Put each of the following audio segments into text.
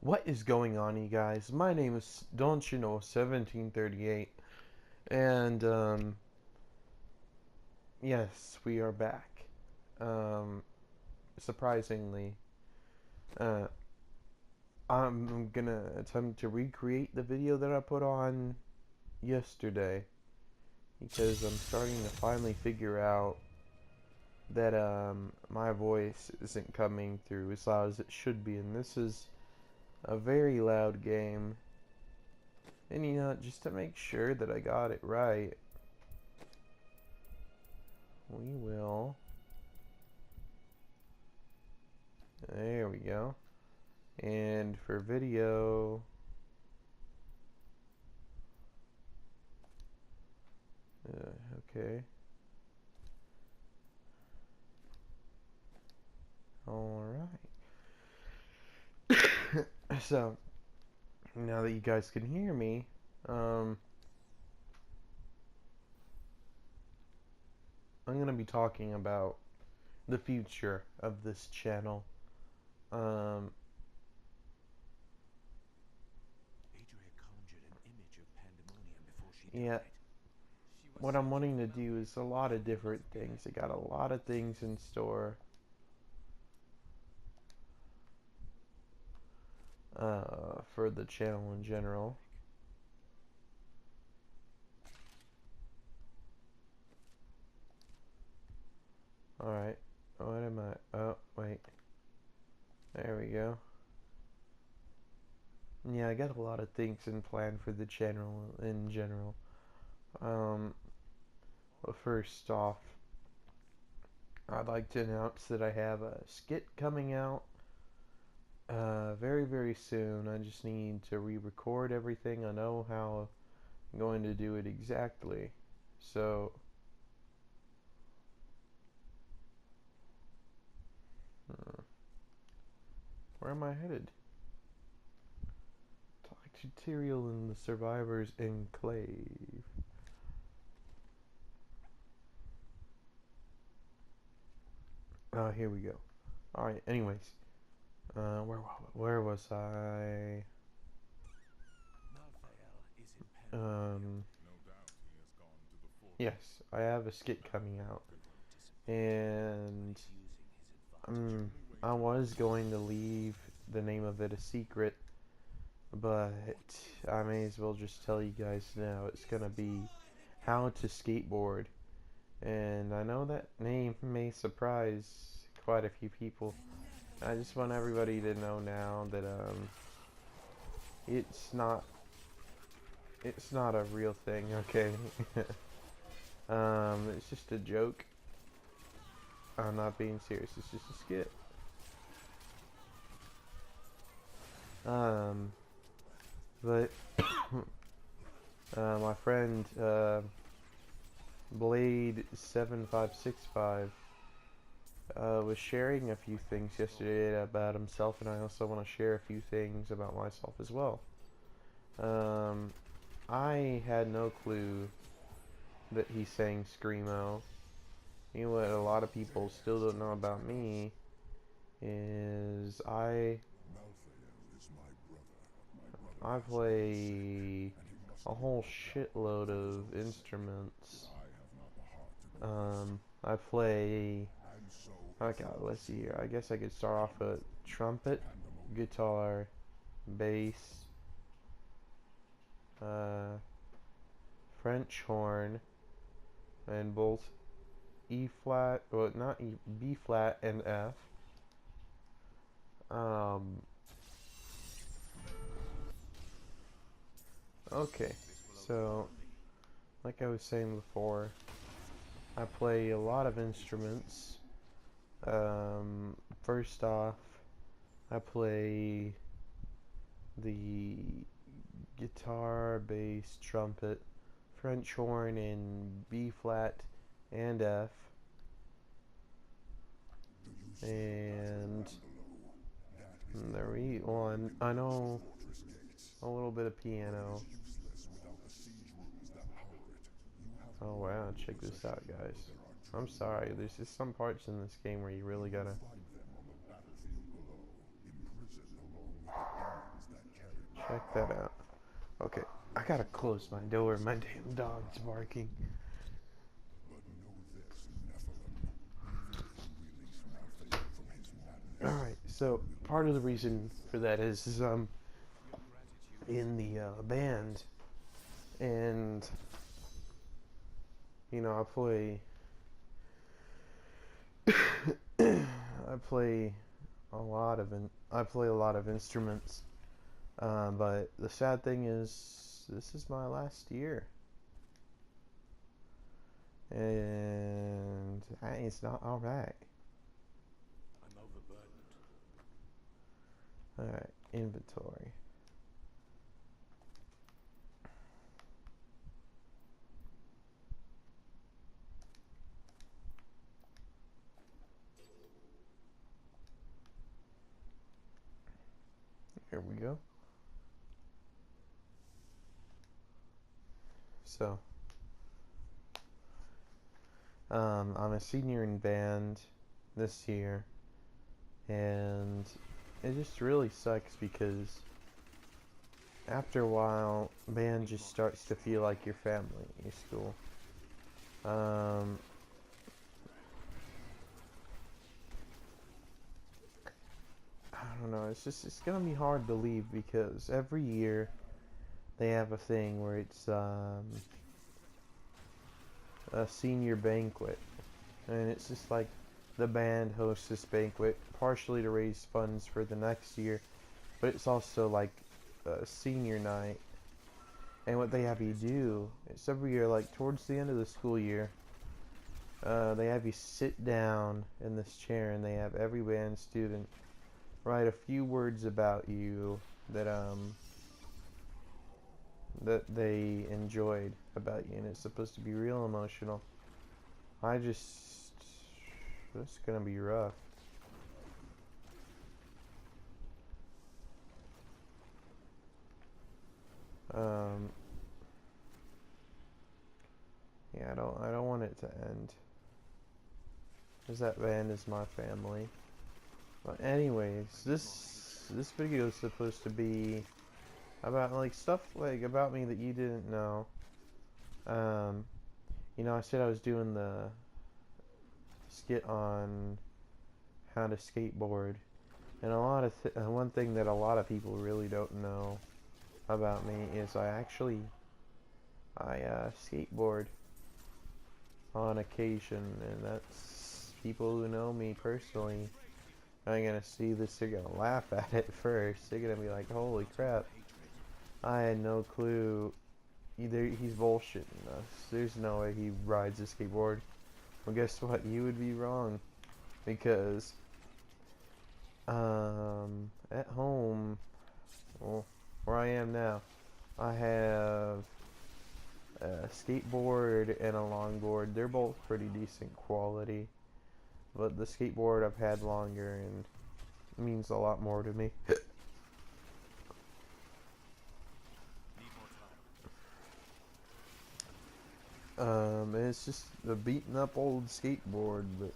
What is going on, you guys? My name is Don't You Know 1738, and yes, we are back. Um, Surprisingly, uh, I'm gonna attempt to recreate the video that I put on yesterday because I'm starting to finally figure out that my voice isn't coming through as loud as it should be, and this is a very loud game. And just to make sure that I got it right, we will. There we go. And for video, okay. Alright. So, now that you guys can hear me, I'm going to be talking about the future of this channel. Um, yeah, what I'm wanting to do is a lot of different things. I got a lot of things in store. For the channel in general. Alright, what am I? Oh, wait. There we go. Yeah, I got a lot of things in plan for the channel in general. Well, first off, I'd like to announce that I have a skit coming out very, very soon. I just need to re-record everything. I know how I'm going to do it exactly. So, where am I headed? Talk to Tyrael in the Survivors Enclave. Here we go. Alright, anyways. Where was I? Yes, I have a skit coming out. And I was going to leave the name of it a secret, but I may as well just tell you guys now. It's gonna be How to Skateboard. And I know that name may surprise quite a few people. I just want everybody to know now that it's not a real thing, okay? It's just a joke. I'm not being serious. It's just a skit. But my friend Blade7565 was sharing a few things yesterday about himself, and I also want to share a few things about myself as well. I had no clue that he sang Screamo. You know what a lot of people still don't know about me is I play a whole shitload of instruments. I play, okay, let's see here. I guess I could start off with trumpet, guitar, bass, French horn, and both E flat, well, not E, B flat and F. Okay, so like I was saying before, I play a lot of instruments. First off, I play the guitar, bass, trumpet, French horn in B flat and F, and I know a little bit of piano. Oh wow, check this out, guys. I'm sorry, there's just some parts in this game where you really gotta Check that out. Okay, I gotta close my door. My damn dog's barking. Alright, so part of the reason for that is in the band, and you know, I play I play a lot of instruments, but the sad thing is this is my last year, and it's not all right. All right, inventory. Here we go. So, I'm a senior in band this year, and it just really sucks because after a while, band just starts to feel like your family in your school. I don't know, it's gonna be hard to leave because every year they have a thing where it's a senior banquet, and it's just like the band hosts this banquet partially to raise funds for the next year, but it's also like a senior night. And what they have you do is every year, like towards the end of the school year, they have you sit down in this chair, and they have every band student write a few words about you that that they enjoyed about you, and it's supposed to be real emotional. It's gonna be rough. Yeah, I don't want it to end, because that band is my family. But anyways, this video is supposed to be about like stuff like about me that you didn't know. You know, I said I was doing the skit on how to skateboard, and one thing that a lot of people really don't know about me is I skateboard on occasion, and that's people who know me personally are gonna see this. They're gonna laugh at it first. They're gonna be like, "Holy crap! I had no clue. Either he's bullshitting us. There's no way he rides a skateboard." Well, guess what? You would be wrong, because at home, well, where I am now, I have a skateboard and a longboard. They're both pretty decent quality, but the skateboard I've had longer and means a lot more to me. It's just a beaten up old skateboard, but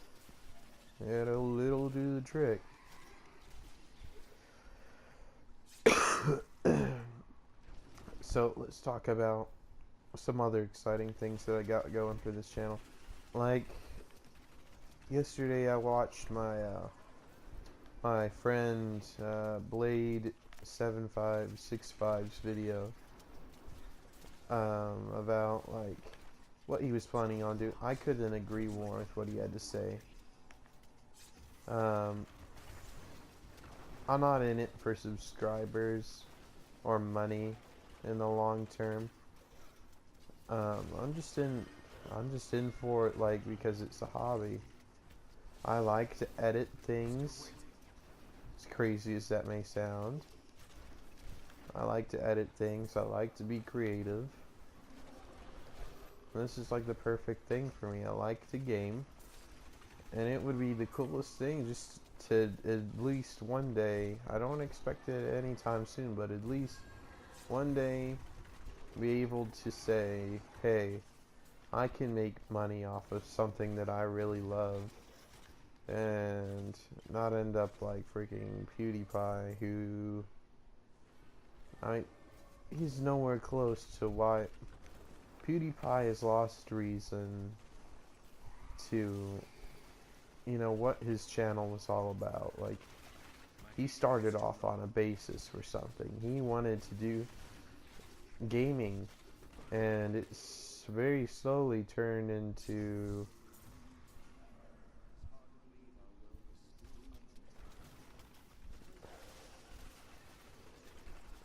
it'll do the trick. So let's talk about some other exciting things that I got going for this channel. Like yesterday, I watched my friend Blade 7565's video about like what he was planning on doing. I couldn't agree more with what he had to say. I'm not in it for subscribers or money in the long term. I'm just in for it, like, because it's a hobby. I like to edit things, as crazy as that may sound. I like to edit things. I like to be creative. This is like the perfect thing for me. I like to game, and it would be the coolest thing just to at least one day, I don't expect it anytime soon, but at least one day be able to say, hey, I can make money off of something that I really love, and not end up like freaking PewDiePie, who I he's nowhere close to why PewDiePie has lost reason to, you know, what his channel was all about. Like, he started off on a basis for something. He wanted to do gaming, and it's very slowly turned into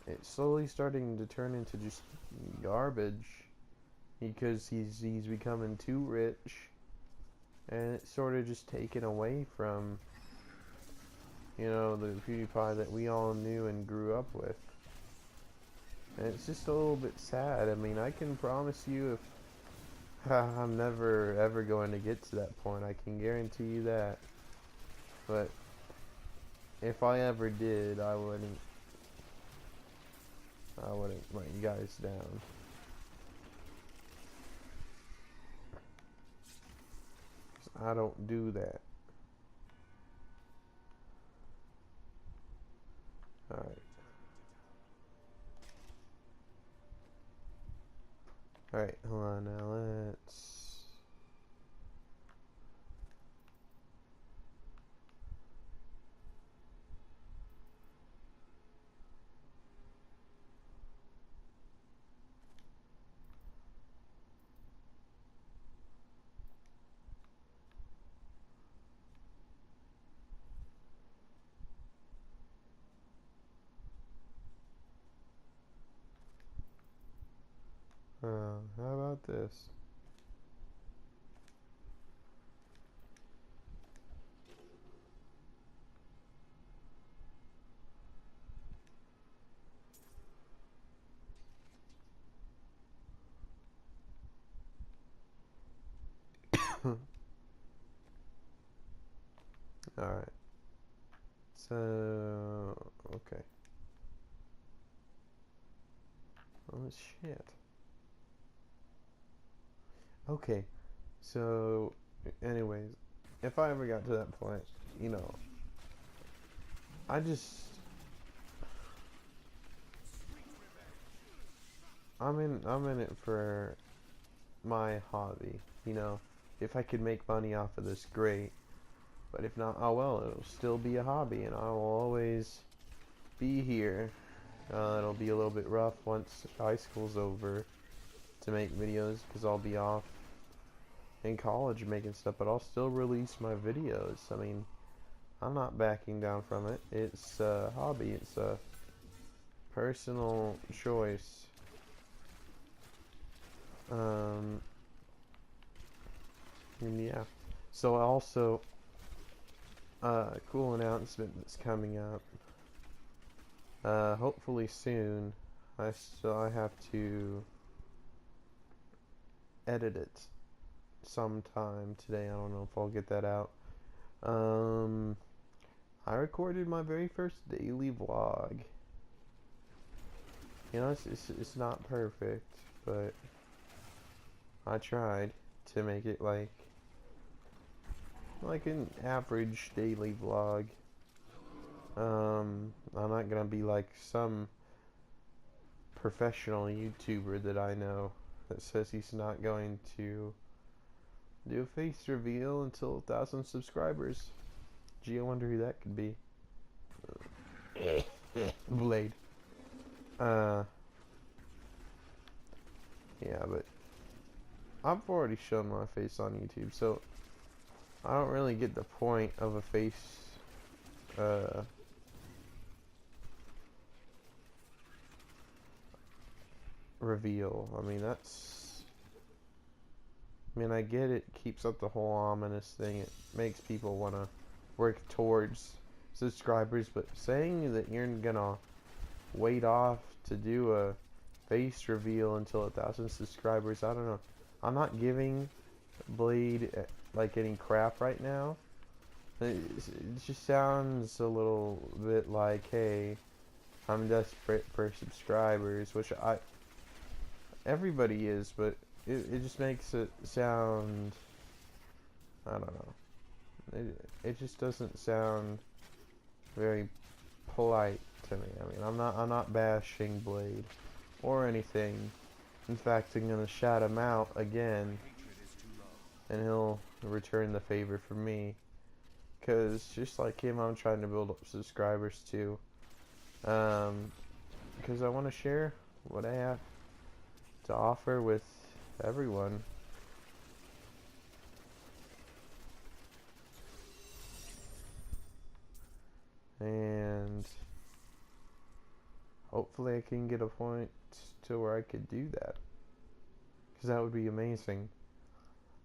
it's slowly starting to turn into just garbage because he's becoming too rich, and it's sort of just taken away from, you know, the PewDiePie that we all knew and grew up with. And it's just a little bit sad. I mean, I can promise you if I'm never ever going to get to that point, I can guarantee you that. But if I ever did, I wouldn't let you guys down. I don't do that. Alright. Alright, hold on now, let's... how about this? Alright. So, okay. Oh shit. Okay. So, anyways, if I ever got to that point, you know, I just... I'm in it for my hobby, you know. If I could make money off of this, great. But if not, oh well, it'll still be a hobby, and I will always be here. It'll be a little bit rough once high school's over to make videos, because I'll be off in college making stuff, but I'll still release my videos. I mean, I'm not backing down from it. It's a hobby. It's a personal choice. And yeah. So also, cool announcement that's coming up. Hopefully soon. I have to edit it sometime today. I don't know if I'll get that out. I recorded my very first daily vlog. You know, it's not perfect, but I tried to make it like an average daily vlog. I'm not gonna be like some professional YouTuber that I know that says he's not going to do a face reveal until 1,000 subscribers. Gee, I wonder who that could be. Blade. Yeah, but I've already shown my face on YouTube, so I don't really get the point of a face reveal. I mean, I get it keeps up the whole ominous thing. It makes people want to work towards subscribers, but saying that you're gonna wait off to do a face reveal until 1,000 subscribers, I don't know. I'm not giving Blade like any crap right now. It just sounds a little bit like, hey, I'm desperate for subscribers, which everybody is, but it just makes it sound, I don't know. It just doesn't sound very polite to me. I mean, I'm not bashing Blade or anything. In fact, I'm gonna shout him out again, and he'll return the favor for me. Cause just like him, I'm trying to build up subscribers too. Because I want to share what I have to offer with everyone. And hopefully I can get a point to where I could do that. Because that would be amazing.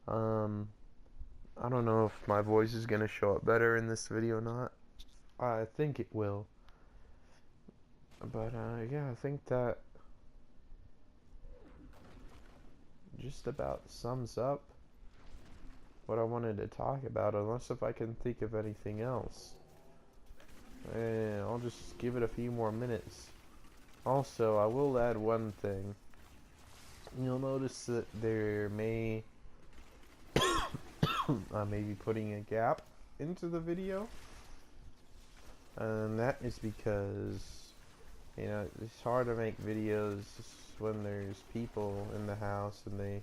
I don't know if my voice is going to show up better in this video or not. I think it will. But yeah, I think that just about sums up what I wanted to talk about, unless if I can think of anything else. And I'll just give it a few more minutes. Also, I will add one thing. You'll notice that there may I may be putting a gap into the video, and that is because, you know, it's hard to make videos when there's people in the house and they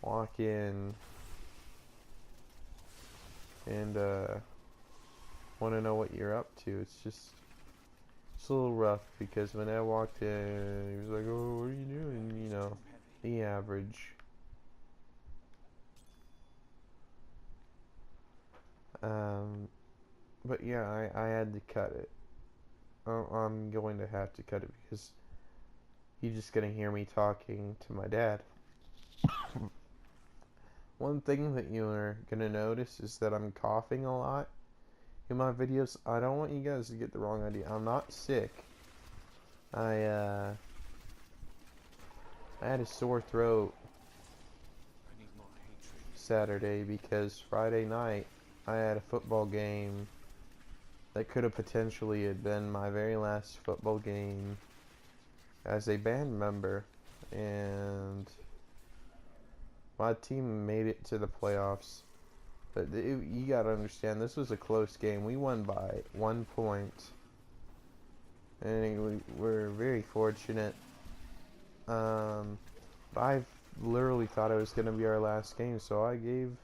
walk in and want to know what you're up to. It's a little rough, because when I walked in, he was like, "Oh, what are you doing?" You know, the average. But yeah, I had to cut it. I'm going to have to cut it because you're just gonna hear me talking to my dad. One thing that you're gonna notice is that I'm coughing a lot in my videos. I don't want you guys to get the wrong idea. I'm not sick. I had a sore throat Saturday because Friday night I had a football game that could have potentially had been my very last football game as a band member, and my team made it to the playoffs. But you gotta understand, this was a close game. We won by 1 point, and we were very fortunate. I literally thought it was gonna be our last game, so I gave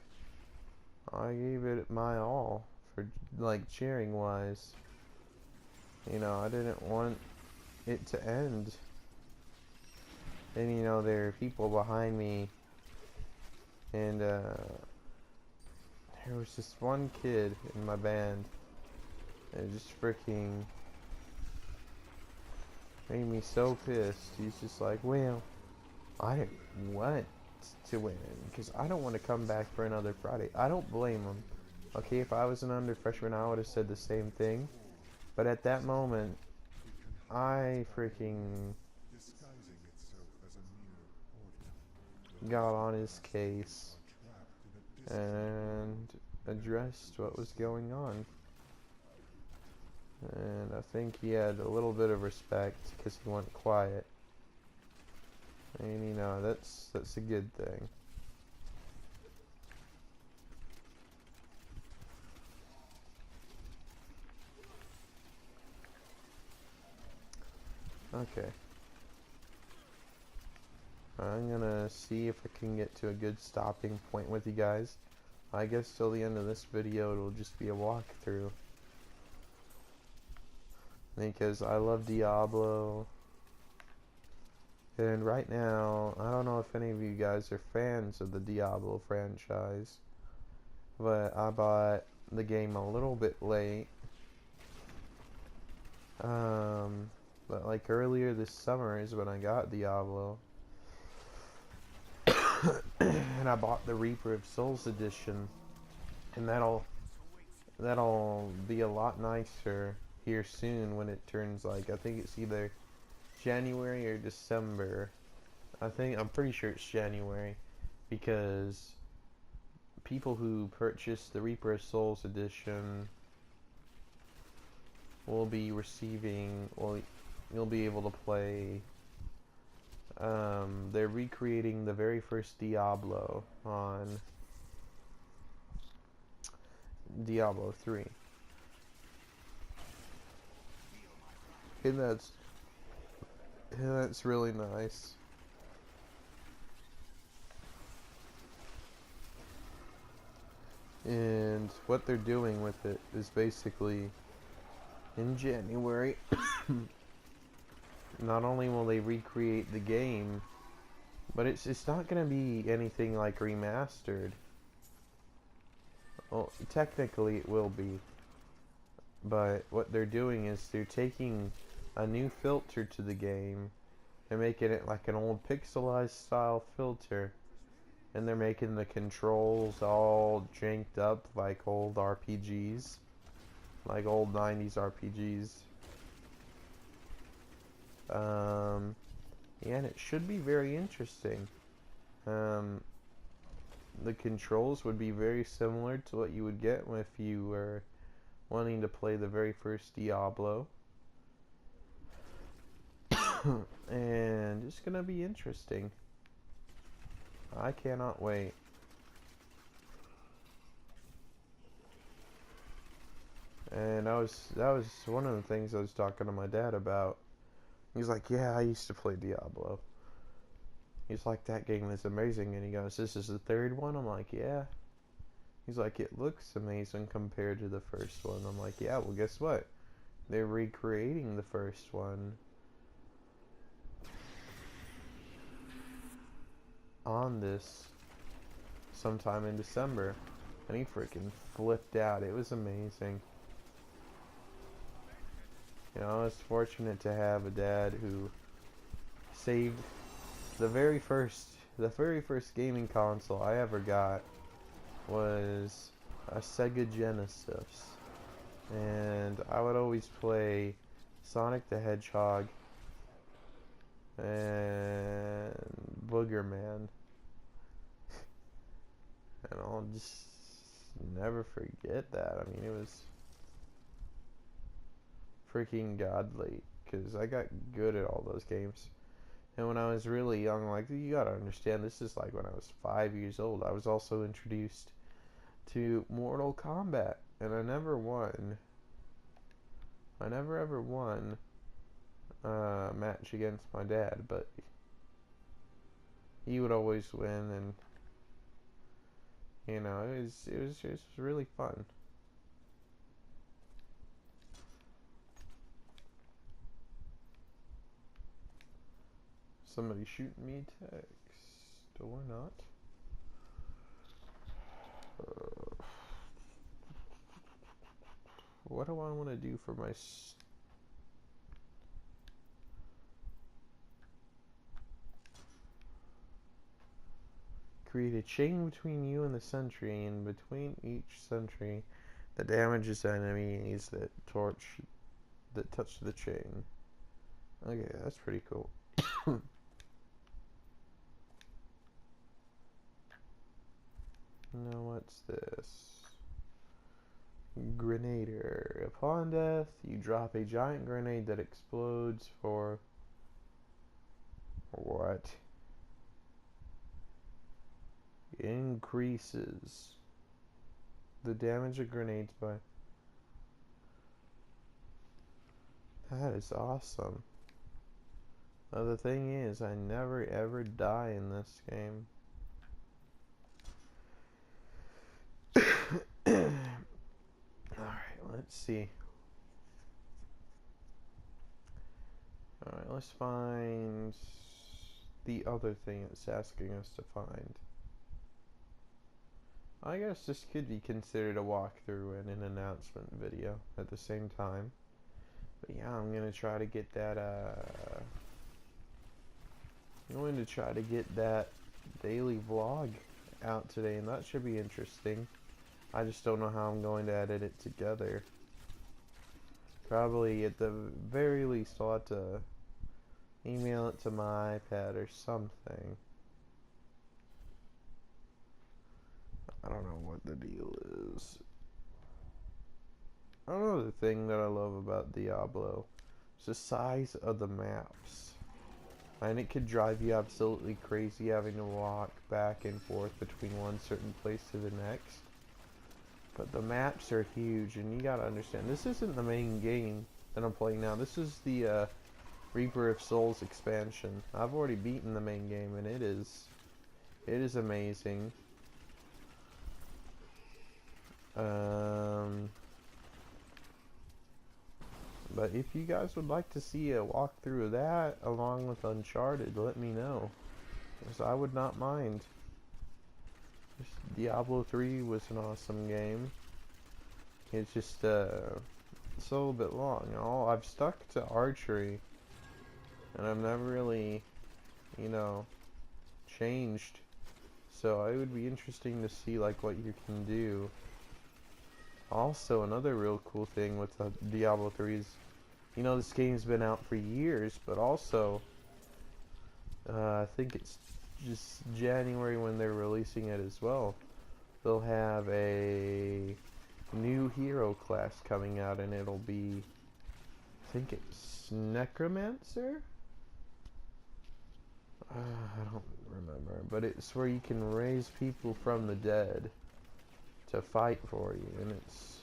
it my all, for like cheering wise. You know, I didn't want it to end. And you know, there are people behind me, and there was this one kid in my band that just freaking made me so pissed. He's just like, "Well, I didn't want to win because I don't want to come back for another Friday." I don't blame him. Okay, if I was an underfreshman, I would have said the same thing. But at that moment, I freaking got on his case and addressed what was going on. And I think he had a little bit of respect because he went quiet. And you know, that's a good thing. Okay. I'm gonna see if I can get to a good stopping point with you guys. I guess till the end of this video it'll just be a walkthrough, because I love Diablo. And right now, I don't know if any of you guys are fans of the Diablo franchise, but I bought the game a little bit late. But like earlier this summer is when I got Diablo. And I bought the Reaper of Souls edition, and that'll be a lot nicer here soon when it turns, like, I think it's either January or December. I'm pretty sure it's January, because people who purchase the Reaper of Souls edition will be receiving, well, you'll be able to play, they're recreating the very first Diablo on Diablo 3. and that's really nice. And what they're doing with it is basically in January, not only will they recreate the game, but it's not going to be anything like remastered. Well, technically it will be, but what they're doing is they're taking a new filter to the game and making it like an old pixelized style filter, and they're making the controls all janked up like old RPGs, like old 90s RPGs. Yeah, and it should be very interesting. The controls would be very similar to what you would get if you were wanting to play the very first Diablo. And it's gonna be interesting. I cannot wait. And that was one of the things I was talking to my dad about. He's like, yeah, I used to play Diablo. He's like, that game is amazing. And he goes, this is the third one? I'm like, yeah. He's like, it looks amazing compared to the first one. I'm like, yeah, well, guess what? They're recreating the first one on this sometime in December. And he freaking flipped out. It was amazing. You know, I was fortunate to have a dad who saved the very first gaming console I ever got was a Sega Genesis, and I would always play Sonic the Hedgehog and Booger Man, and I'll just never forget that. I mean, it was freaking godly, because I got good at all those games. And when I was really young, like, you gotta understand, this is like when I was 5 years old, I was also introduced to Mortal Kombat, and I never won. I never ever won a match against my dad, but he would always win, and you know, it was just really fun. Somebody shooting me text or not? What do I want to do for my create a chain between you and the sentry, and between each sentry that damages enemies that touch the chain. Okay, that's pretty cool. Now what's this? Grenader. Upon death, you drop a giant grenade that explodes for what? Increases the damage of grenades by. That is awesome. Now the thing is, I never ever die in this game. Alright, let's see. Alright, let's find the other thing it's asking us to find. I guess this could be considered a walkthrough and an announcement video at the same time. But yeah, I'm gonna try to get that daily vlog out today, and that should be interesting. I just don't know how I'm going to edit it together. Probably at the very least I'll have to email it to my iPad or something. I don't know what the deal is. Another thing that I love about Diablo is the size of the maps. And it could drive you absolutely crazy having to walk back and forth between one certain place to the next. But the maps are huge, and you gotta understand, this isn't the main game that I'm playing now. This is the Reaper of Souls expansion. I've already beaten the main game, and it is amazing. But if you guys would like to see a walkthrough of that along with Uncharted, let me know, because I would not mind. Diablo 3 was an awesome game. It's just it's a little bit long. I've stuck to archery, and I've never really, you know, changed. So it would be interesting to see like what you can do. Also, another real cool thing with Diablo 3 is, you know, this game's been out for years, but also I think it's just January when they're releasing it as well. They'll have a new hero class coming out, and it'll be, I think it's Necromancer? I don't remember, but it's where you can raise people from the dead to fight for you, and it's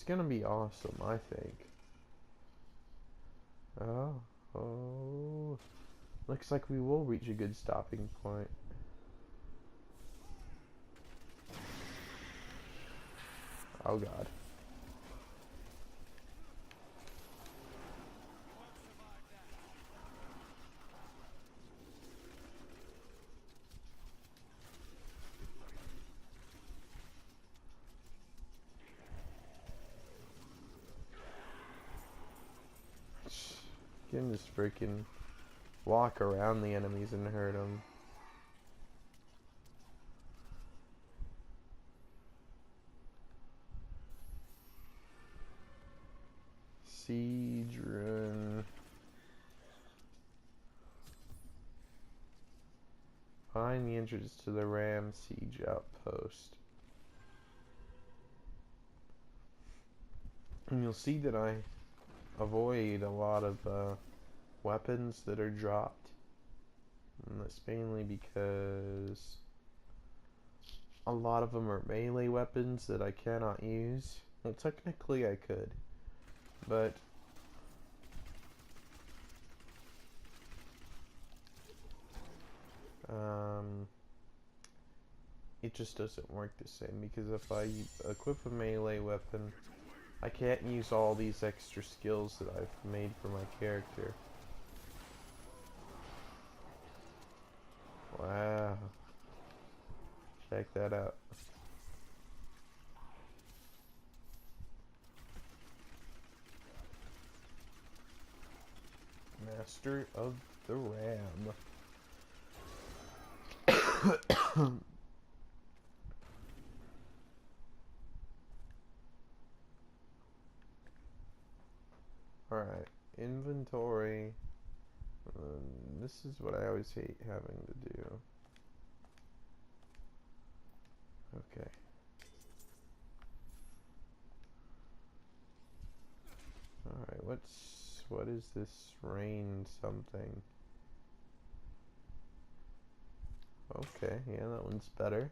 gonna be awesome, I think. Oh, looks like we will reach a good stopping point. Oh god. You can just freaking walk around the enemies and hurt them. Siege rune. Find the entrance to the Ram Siege outpost. And you'll see that I avoid a lot of weapons that are dropped. And that's mainly because a lot of them are melee weapons that I cannot use. Well, technically I could, but it just doesn't work the same, because if I equip a melee weapon, I can't use all these extra skills that I've made for my character. Wow. Check that out. Master of the Ram. Alright, inventory. This is what I always hate having to do. Okay. Alright, what is this rain something? Okay, yeah, that one's better.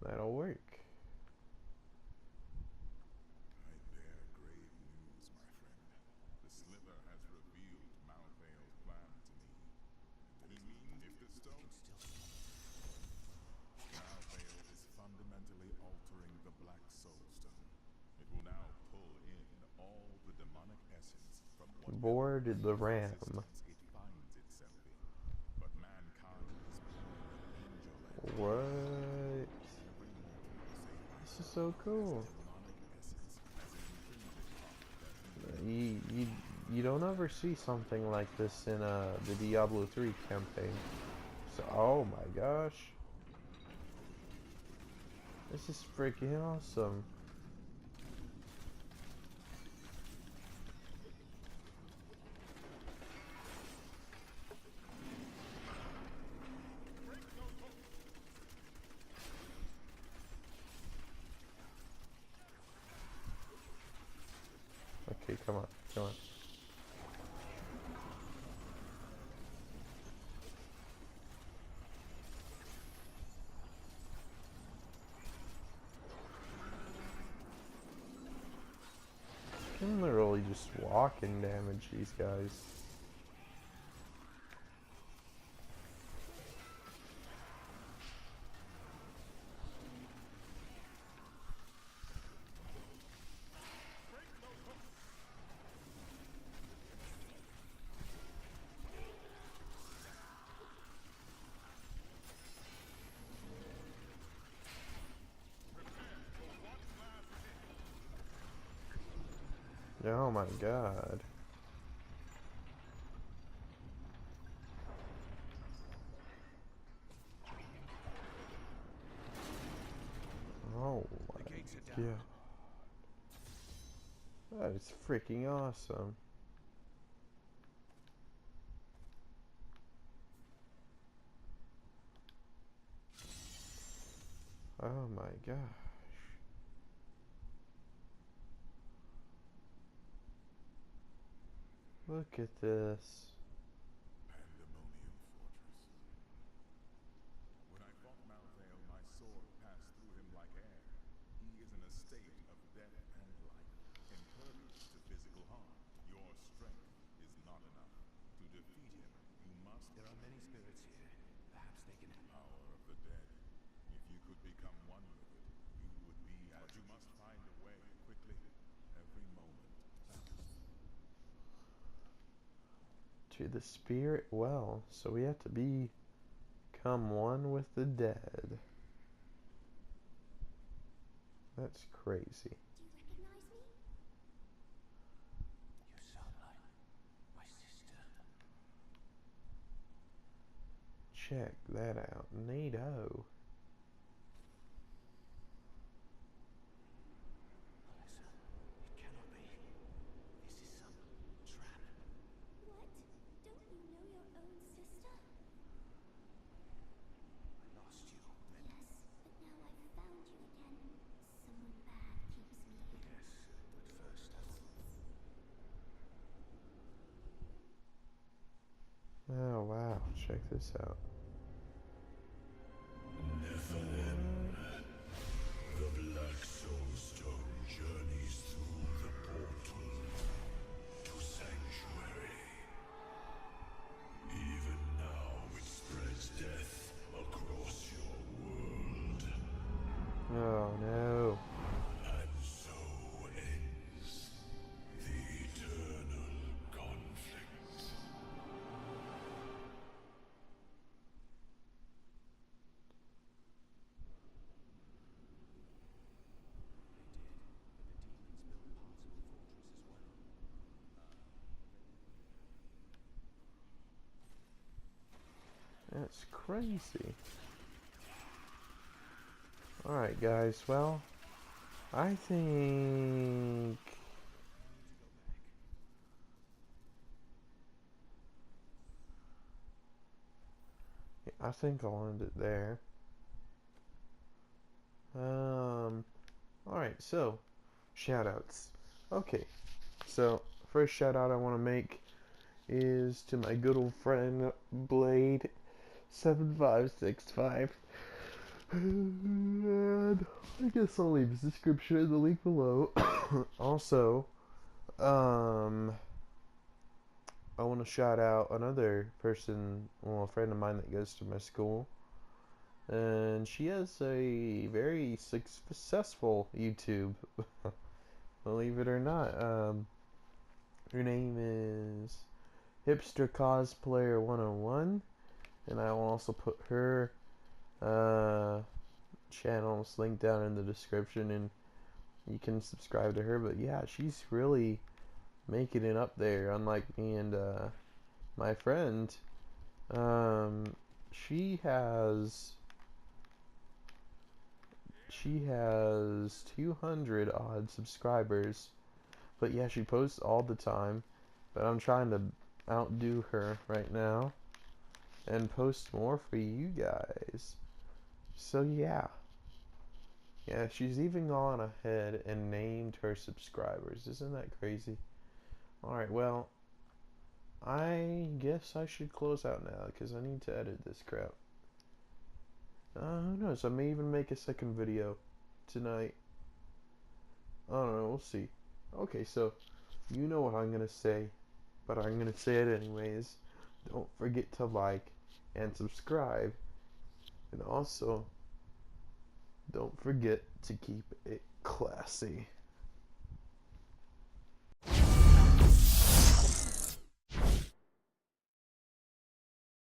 That'll work. Board the Ram. What? This is so cool. You don't ever see something like this in the Diablo 3 campaign. So, oh my gosh. This is freaking awesome. Okay, come on, come on. I'm literally just walking damage these guys. Oh my god. Oh my god. That is freaking awesome. Oh my gosh. Look at this. Pandemonium Fortress. When I fought Malvale, my sword passed through him like air. He is in a state of death and life, impervious to physical harm. Your strength is not enough. To defeat him, you must... There are many spirits here. Perhaps they can help. Power of the dead. If you could become one with it, you would be... But you must find a way, quickly. Every moment counts. To the spirit well. So we have to become one with the dead. That's crazy. Do you recognize me? You sound like my sister. Check that out. Neato. Melissa, it cannot be. This is some trap. What? Don't you know your own sister? I lost you. Then Yes, but now I've found you again. Someone bad keeps me here. yes, but first I will. Oh wow, check this out. Nephilim. The Black Soulstone journeys through the portal to Sanctuary. Even now it spreads death across your world. Oh no. And so ends the eternal conflict. That's crazy. Alright guys, well, I think I'll end it there. Alright, so shoutouts. Okay, so first shout out I want to make is to my good old friend Blade7565. And I guess I'll leave his description in the link below. Also, I want to shout out another person, well, a friend of mine that goes to my school. And she has a very successful YouTube. Believe it or not. Her name is Hipster Cosplayer 101. And I will also put her channel's link down in the description, and you can subscribe to her. But yeah, she's really making it up there, unlike me and my friend. She has 200 odd subscribers, but yeah, she posts all the time. But I'm trying to outdo her right now and post more for you guys. So yeah, she's even gone ahead and named her subscribers. Isn't that crazy? Alright, well, I guess I should close out now because I need to edit this crap. Who knows, I may even make a second video tonight. I don't know, we'll see. Okay, so You know what I'm gonna say, but I'm gonna say it anyways. Don't forget to like and subscribe, and also don't forget to keep it classy.